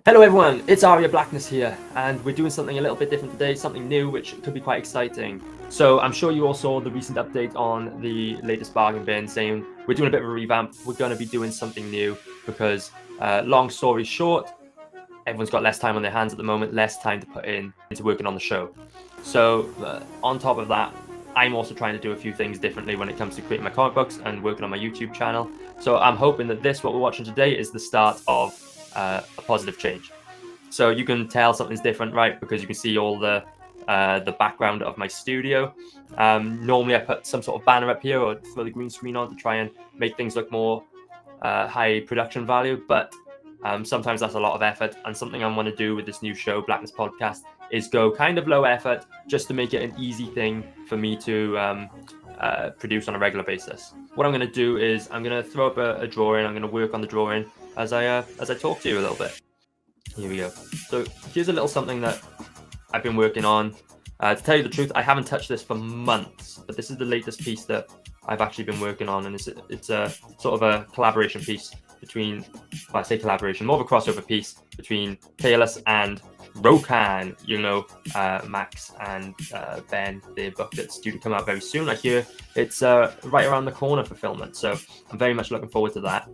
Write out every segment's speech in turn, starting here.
Hello everyone, it's Aria Blackness here, and we're doing something a little bit different today, something new, which could be quite exciting. So I'm sure you all saw the recent update on the latest bargain bin saying we're doing a bit of a revamp. We're going to be doing something new because, long story short, everyone's got less time on their hands at the moment, less time to put into working on the show. So on top of that, I'm also trying to do a few things differently when it comes to creating my comic books and working on my YouTube channel. So I'm hoping that what we're watching today, is the start of a positive change. So you can tell something's different, right? Because you can see all the background of my studio. Normally I put some sort of banner up here or throw the green screen on to try and make things look more high production value, but sometimes that's a lot of effort. And something I want to do with this new show, Blackness Podcast, is go kind of low effort just to make it an easy thing for me to produce on a regular basis. What I'm going to do is I'm going to throw up a drawing. I'm going to work on the drawing as I talk to you a little bit. Here we go. So here's a little something that I've been working on. To tell you the truth, I haven't touched this for months, but this is the latest piece that I've actually been working on, and it's a sort of a collaboration piece between, well, I say collaboration, more of a crossover piece between Peerless and Rokan, Max and Ben, their book that's due to come out very soon. I hear it's right around the corner for filming, so I'm very much looking forward to that.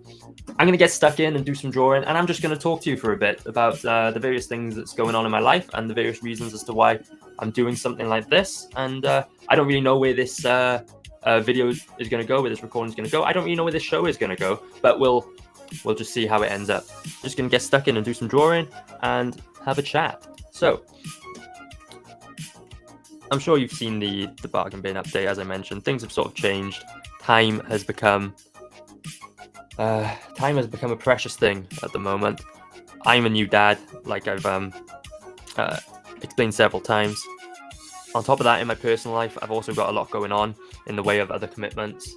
I'm going to get stuck in and do some drawing, and I'm just going to talk to you for a bit about the various things that's going on in my life and the various reasons as to why I'm doing something like this. And I don't really know where this video is going to go, where this recording is going to go. I don't really know where this show is going to go, but we'll just see how it ends up. Just going to get stuck in and do some drawing and have a chat. So I'm sure you've seen the bargain bin update. As I mentioned, things have sort of changed. Time has become a precious thing at the moment. I'm a new dad, like I've explained several times. On top of that, in my personal life, I've also got a lot going on in the way of other commitments.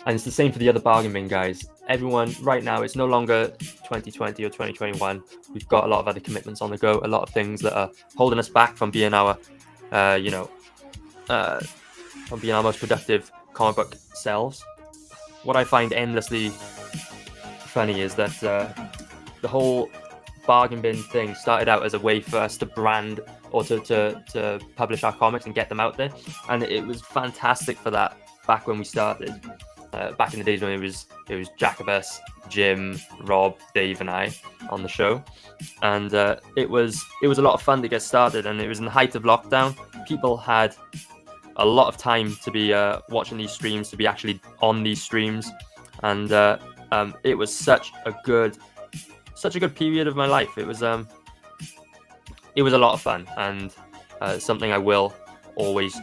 And it's the same for the other bargain bin guys. Everyone right now, it's no longer 2020 or 2021. We've got a lot of other commitments on the go, a lot of things that are holding us back from being our, from being our most productive comic book selves. What I find endlessly funny is that the whole bargain bin thing started out as a way for us to brand or to publish our comics and get them out there, and it was fantastic for that back when we started. Back in the days when it was Jacobus, Jim, Rob, Dave, and I on the show, and it was a lot of fun to get started. And it was in the height of lockdown. People had a lot of time to be watching these streams, to be actually on these streams, and it was such a good period of my life. It was a lot of fun, and something I will always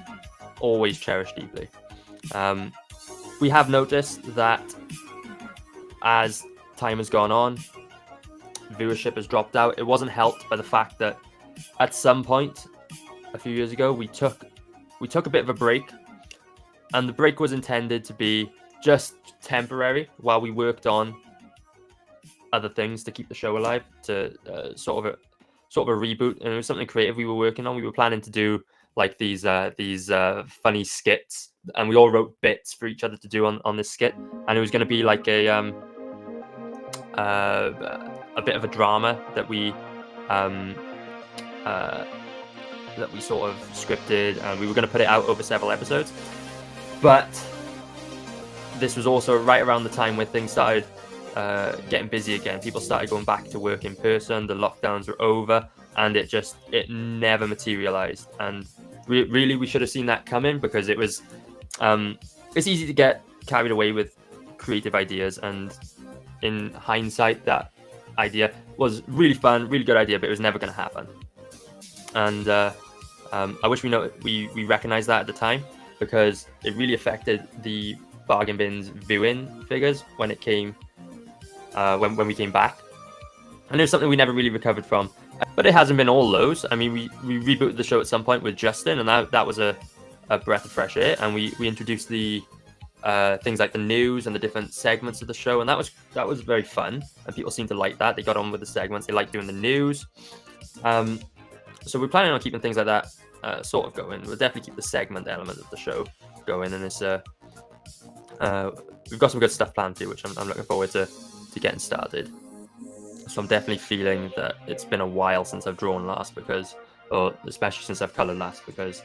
cherish deeply. We have noticed that as time has gone on, viewership has dropped out. It wasn't helped by the fact that at some point a few years ago we took a bit of a break, and the break was intended to be just temporary while we worked on other things to keep the show alive, to sort of a reboot. And it was something creative we were working on. We were planning to do like these funny skits, and we all wrote bits for each other to do on this skit, and it was going to be like a bit of a drama that we sort of scripted, and we were going to put it out over several episodes. But this was also right around the time when things started getting busy again. People started going back to work in person. The lockdowns were over, and it never materialized. And we should have seen that coming, because it was it's easy to get carried away with creative ideas, and in hindsight that idea was really fun, really good idea, but it was never going to happen. And I wish we recognized that at the time, because it really affected the bargain bin's viewing figures when it came when we came back, and it was something we never really recovered from. But it hasn't been all lows. I mean, we rebooted the show at some point with Justin, and that was a breath of fresh air. And we introduced the things like the news and the different segments of the show, and that was very fun. And people seemed to like that. They got on with the segments. They liked doing the news. So we're planning on keeping things like that sort of going. We'll definitely keep the segment element of the show going, and it's we've got some good stuff planned too, which I'm looking forward to to getting started. So I'm definitely feeling that it's been a while since I've drawn last, or especially since I've colored last, because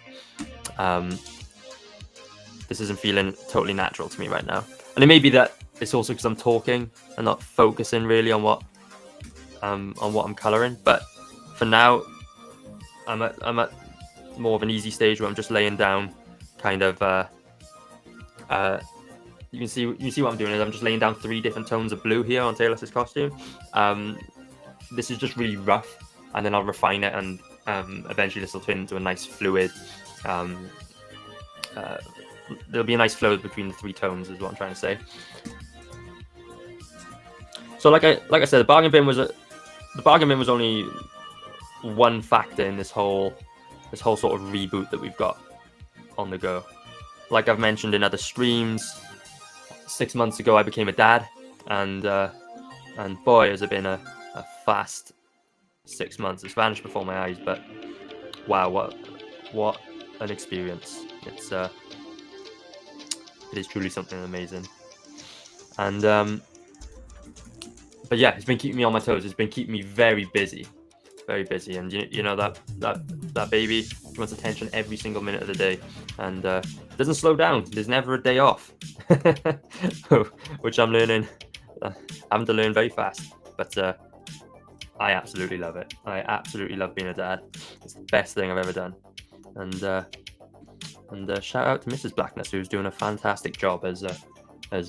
this isn't feeling totally natural to me right now. And it may be that it's also because I'm talking and not focusing really on what I'm coloring. But for now, I'm at more of an easy stage where I'm just laying down kind of you can see what I'm doing is I'm just laying down 3 different tones of blue here on Taylor's costume. This is just really rough, and then I'll refine it, and eventually this will turn into a nice fluid. There'll be a nice flow between the 3 tones, is what I'm trying to say. So like I said, the bargain bin was only one factor in this whole sort of reboot that we've got on the go. Like I've mentioned in other streams, 6 months ago I became a dad, and boy, has it been a fast 6 months. It's vanished before my eyes, but wow, what an experience! It is truly something amazing. And but yeah, it's been keeping me on my toes. It's been keeping me very busy. And you know that baby, she wants attention every single minute of the day, and doesn't slow down. There's never a day off, which I'm learning. Having to learn very fast, but I absolutely love it. I absolutely love being a dad. It's the best thing I've ever done. And shout out to Mrs. Blackness, who's doing a fantastic job as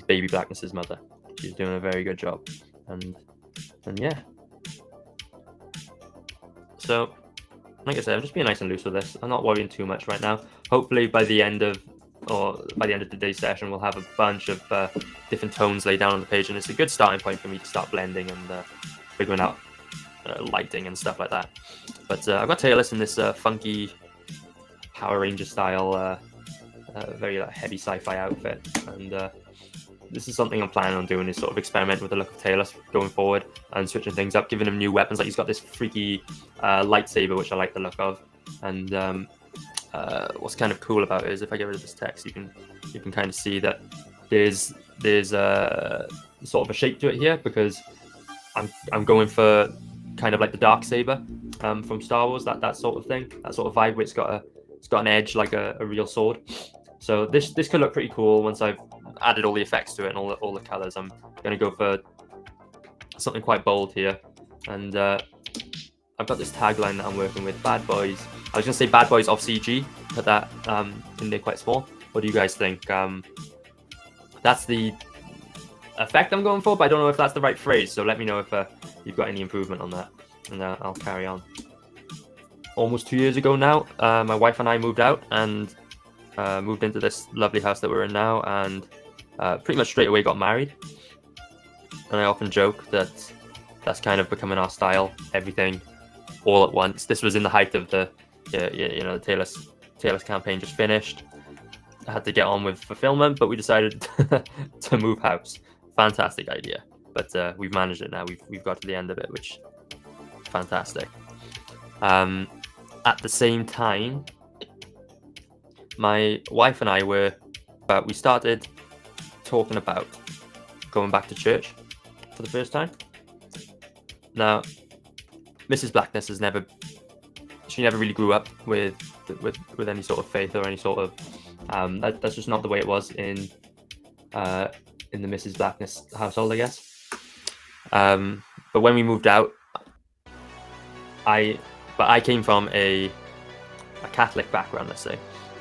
baby Blackness's mother. She's doing a very good job, and yeah. So, like I said, I'm just being nice and loose with this. I'm not worrying too much right now. Hopefully, by the end of today's session, we'll have a bunch of different tones laid down on the page, and it's a good starting point for me to start blending and figuring out lighting and stuff like that. But I've got Taylor in this funky Power Ranger style, very heavy sci-fi outfit, and this is something I'm planning on doing, is sort of experiment with the look of Taylor going forward and switching things up, giving him new weapons. Like he's got this freaky lightsaber, which I like the look of. And what's kind of cool about it is if I get rid of this text, you can kind of see that there's sort of a shape to it here, because I'm going for kind of like the dark saber from Star Wars, that sort of thing, that sort of vibe where it's got an edge like a real sword. So this could look pretty cool once I've added all the effects to it and all the colors. I'm going to go for something quite bold here, and I've got this tagline that I'm working with: Bad Boys. I was going to say Bad Boys of CG, put that in there quite small. What do you guys think? That's the effect I'm going for, but I don't know if that's the right phrase, so let me know if you've got any improvement on that, and I'll carry on. Almost 2 years ago now, my wife and I moved out and moved into this lovely house that we're in now, and pretty much straight away got married. And I often joke that that's kind of becoming our style, everything all at once. This was in the height of the Taylor's campaign just finished. I had to get on with fulfillment, but we decided to move house. Fantastic idea, but we've managed it now. We've got to the end of it, which is fantastic. At the same time, my wife and I we started talking about going back to church for the first time. Now, Mrs. Blackness never really grew up with any sort of faith or any sort of that's just not the way it was in the Mrs. Blackness household, I guess. But when we moved out, I came from a Catholic background, let's say.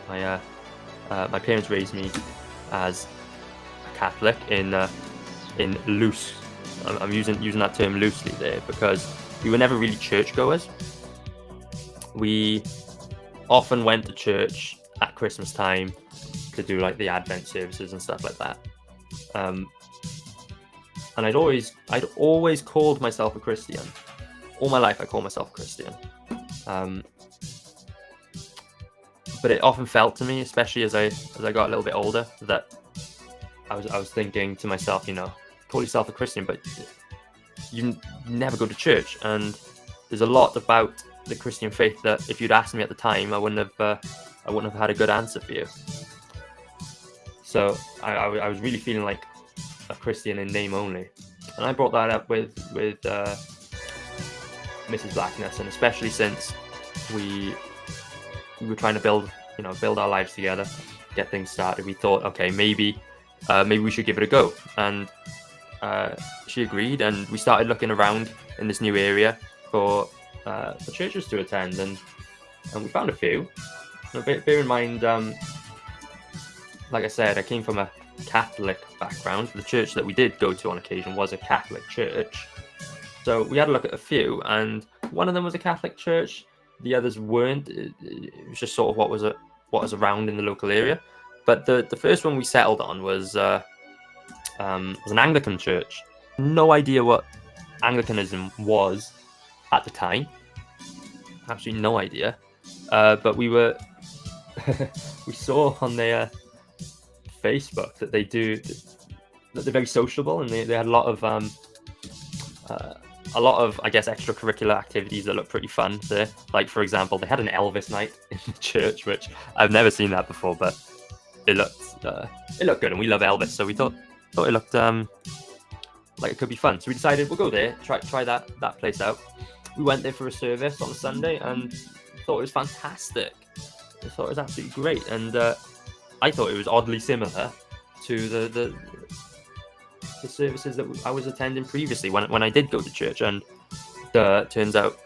My parents raised me as a Catholic in loose. I'm using that term loosely there, because we were never really churchgoers. We often went to church at Christmas time to do like the Advent services and stuff like that. And I'd always called myself a Christian. All my life I called myself a Christian. But it often felt to me, especially as I got a little bit older, that I was thinking to myself, call yourself a Christian, but you never go to church. And there's a lot about the Christian faith that if you'd asked me at the time, I wouldn't have had a good answer for you. So I was really feeling like a Christian in name only. And I brought that up with Mrs. Blackness, and especially since we were trying to build our lives together, get things started. We thought, okay, maybe we should give it a go. And she agreed, and we started looking around in this new area for churches to attend, and we found a few. Bear in mind, like I said, I came from a Catholic background. The church that we did go to on occasion was a Catholic church. So we had a look at a few, and one of them was a Catholic church. The others weren't. It was just sort of what was around in the local area. But the first one we settled on was an Anglican church. No idea what Anglicanism was at the time. Absolutely no idea. But we saw on their Facebook that that they're very sociable, and they had a lot of I guess extracurricular activities that look pretty fun there. Like, for example, they had an Elvis night in the church, which I've never seen that before, but it looked good, and we love Elvis, so we thought it looked like it could be fun. So we decided we'll go there, try that place out. We went there for a service on a Sunday and thought it was fantastic. I thought it was absolutely great, and I thought it was oddly similar to the services that I was attending previously when I did go to church. And turns out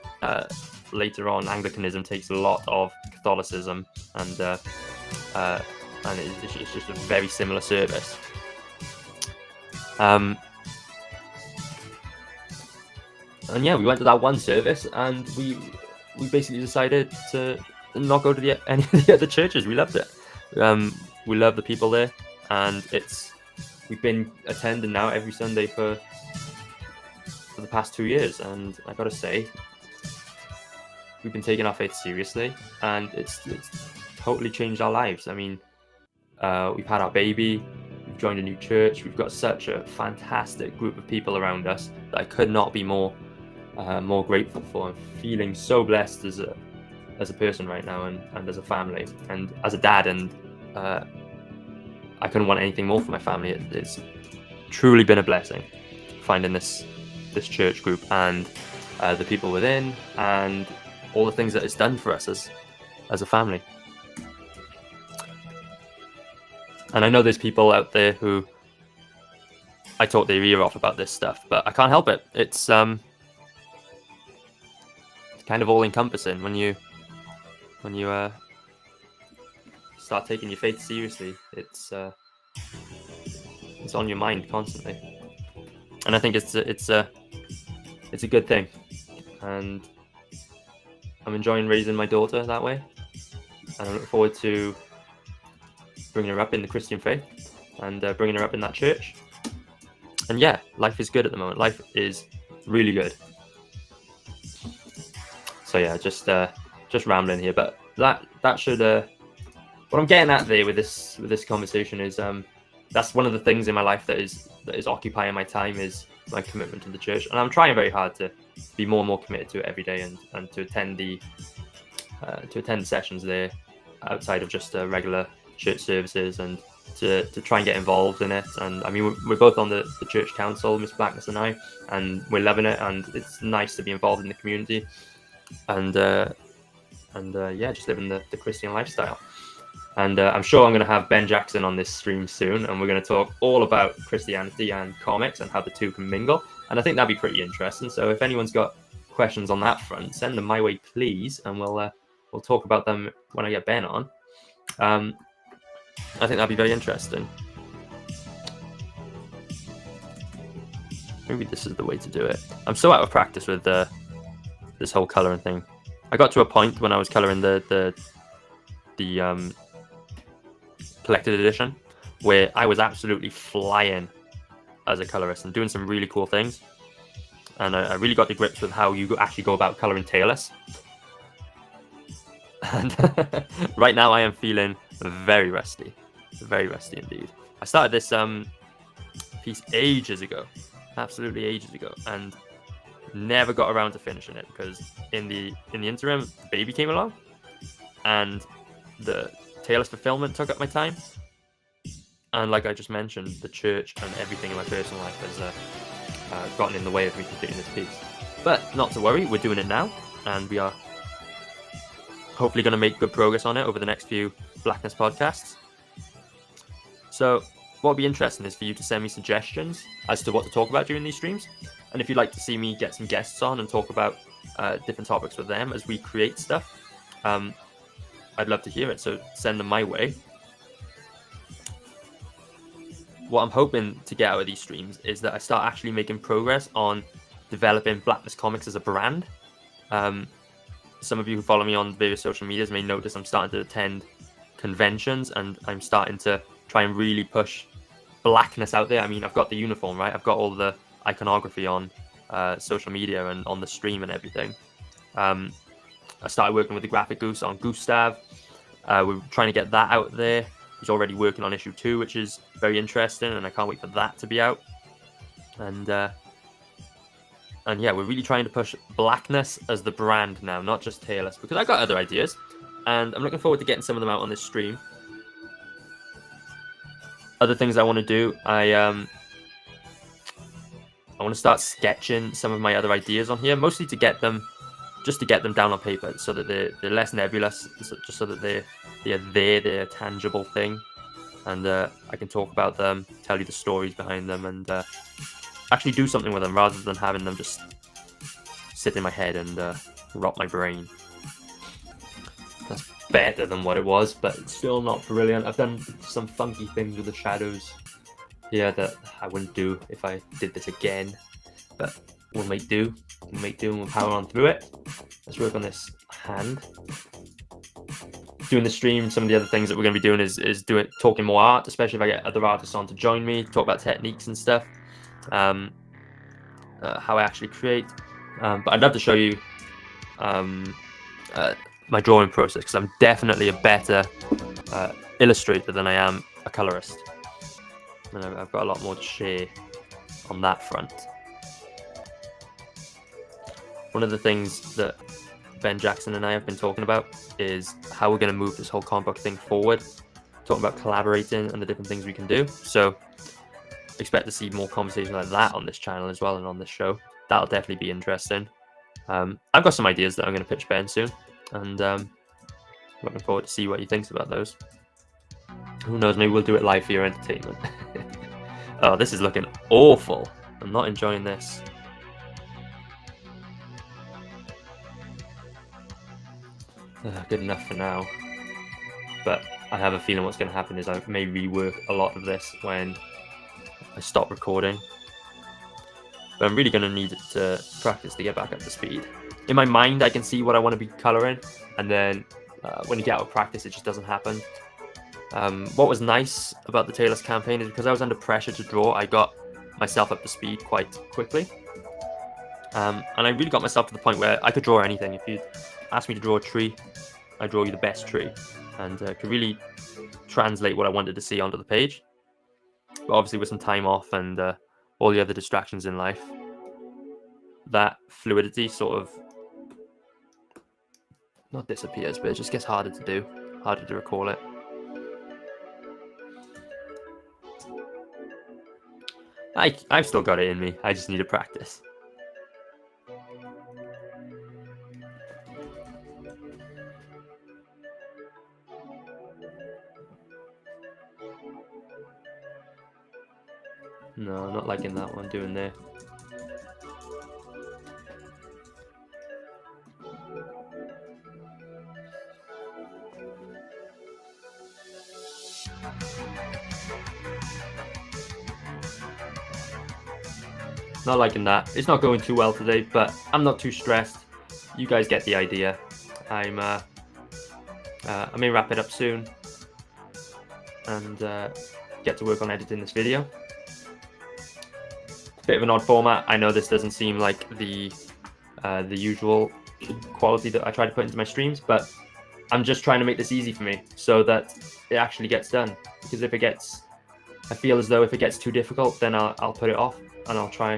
later on, Anglicanism takes a lot of Catholicism, and it's just a very similar service. And yeah, we went to that one service, and we basically decided to not go to any of the other churches. We loved it. We love the people there, and we've been attending now every Sunday for the past 2 years, and I gotta say, we've been taking our faith seriously, and it's totally changed our lives. I mean, we've had our baby, we've joined a new church, we've got such a fantastic group of people around us that I could not be more grateful for. I'm feeling so blessed as a person right now, and as a family, and as a dad, and I couldn't want anything more for my family. It's truly been a blessing finding this church group, and the people within, and all the things that it's done for us as a family. And I know there's people out there who I talk their ear off about this stuff, but I can't help it. It's kind of all encompassing when you start taking your faith seriously. It's on your mind constantly, and I think it's a good thing, and I'm enjoying raising my daughter that way, and I look forward to bringing her up in the Christian faith, and bringing her up in that church. And yeah, life is good at the moment. Life is really good. So yeah, just rambling here, but that should what I'm getting at there with this conversation is that's one of the things in my life that is occupying my time, is my commitment to the church, and I'm trying very hard to be more and more committed to it every day, and to attend the sessions there outside of just regular church services, and to try and get involved in it. And I mean, we're both on the church council, Miss Blackness and I, and we're loving it, and it's nice to be involved in the community, and yeah, just living the Christian lifestyle. And I'm sure I'm going to have Ben Jackson on this stream soon, and we're going to talk all about Christianity and comics and how the two can mingle. And I think that'd be pretty interesting. So if anyone's got questions on that front, send them my way, please, and we'll talk about them when I get Ben on. I think that'd be very interesting. Maybe this is the way to do it. I'm so out of practice with this whole colouring thing. I got to a point when I was colouring the collected edition where I was absolutely flying as a colorist and doing some really cool things, and I really got to grips with how you actually go about coloring tailless. And right now I am feeling very rusty indeed. I started this piece ages ago, absolutely ages ago, and never got around to finishing it because in the interim the baby came along, and the tailless fulfillment took up my time, and like I just mentioned, the church and everything in my personal life gotten in the way of me completing this piece. But not to worry, we're doing it now, and we are hopefully going to make good progress on it over the next few Blackness podcasts. So what would be interesting is for you to send me suggestions as to what to talk about during these streams. And if you'd like to see me get some guests on and talk about different topics with them as we create stuff, I'd love to hear it. So send them my way. What I'm hoping to get out of these streams is that I start actually making progress on developing Blackness Comics as a brand. Some of you who follow me on various social medias may notice I'm starting to attend conventions, and I'm starting to try and really push Blackness out there. I mean, I've got the uniform, right? I've got all the iconography on social media and on the stream and everything. I started working with the graphic goose on Gustav. We're trying to get that out there. He's already working on issue 2, which is very interesting, and I can't wait for that to be out. And yeah, we're really trying to push Blackness as the brand now, not just Taylor's, because I got other ideas, and I'm looking forward to getting some of them out on this stream. Other things I want to do, I want to start sketching some of my other ideas on here, mostly to get them down on paper, so that they're less nebulous, just so that they're a tangible thing, and I can talk about them, tell you the stories behind them, and actually do something with them rather than having them just sit in my head and rot my brain. That's better than what it was, but it's still not brilliant. I've done some funky things with the shadows here that I wouldn't do if I did this again, but we'll make do. We'll make do and we'll power on through it. Let's work on this hand. Doing the stream, some of the other things that we're going to be doing is talking more art, especially if I get other artists on to join me, talk about techniques and stuff. How I actually create, but I'd love to show you my drawing process, because I'm definitely a better illustrator than I am a colorist, and I've got a lot more to share on that front. One of the things that Ben Jackson and I have been talking about is how we're going to move this whole comic book thing forward, talking about collaborating and the different things we can do. So expect to see more conversation like that on this channel as well, and on this show. That'll definitely be interesting. I've got some ideas that I'm going to pitch Ben soon, and looking forward to see what he thinks about those. Who knows, maybe we'll do it live for your entertainment. Oh, this is looking awful. I'm not enjoying this. Good enough for now, but I have a feeling what's going to happen is I may rework a lot of this when I stop recording, but I'm really going to need to practice to get back up to speed. In my mind, I can see what I want to be coloring, and then when you get out of practice, it just doesn't happen. What was nice about the Taylor's campaign is because I was under pressure to draw, I got myself up to speed quite quickly, and I really got myself to the point where I could draw anything. If you asked me to draw a tree, I draw you the best tree, and could really translate what I wanted to see onto the page. But obviously with some time off and all the other distractions in life, that fluidity sort of not disappears, but it just gets harder to do, harder to recall it. I've still got it in me, I just need to practice. No, not liking that one doing there. Not liking that. It's not going too well today, but I'm not too stressed. You guys get the idea. I may wrap it up soon and get to work on editing this video. Bit of an odd format. I know this doesn't seem like the usual quality that I try to put into my streams, but I'm just trying to make this easy for me so that it actually gets done. Because I feel as though if it gets too difficult, then I'll put it off and I'll try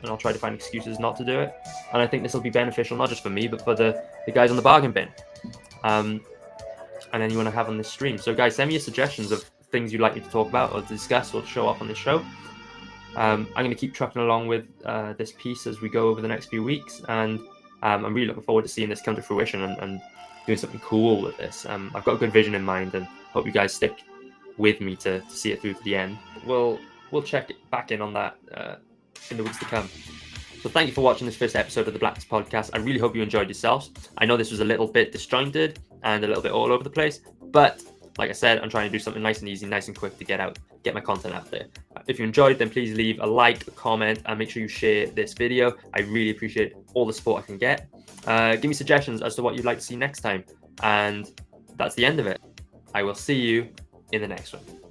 to find excuses not to do it. And I think this will be beneficial not just for me, but for the guys on the bargain bin, and anyone I have on this stream. So guys, send me your suggestions of things you'd like me to talk about or discuss or show off on this show. I'm going to keep trucking along with this piece as we go over the next few weeks, and I'm really looking forward to seeing this come to fruition and doing something cool with this. I've got a good vision in mind, and hope you guys stick with me to see it through to the end. We'll check back in on that in the weeks to come. So thank you for watching this first episode of the Blackness podcast. I really hope you enjoyed yourselves. I know this was a little bit disjointed and a little bit all over the place, but like I said, I'm trying to do something nice and easy, nice and quick to get my content out there. If you enjoyed, then please leave a like, a comment, and make sure you share this video. I really appreciate all the support I can get. Give me suggestions as to what you'd like to see next time. And that's the end of it. I will see you in the next one.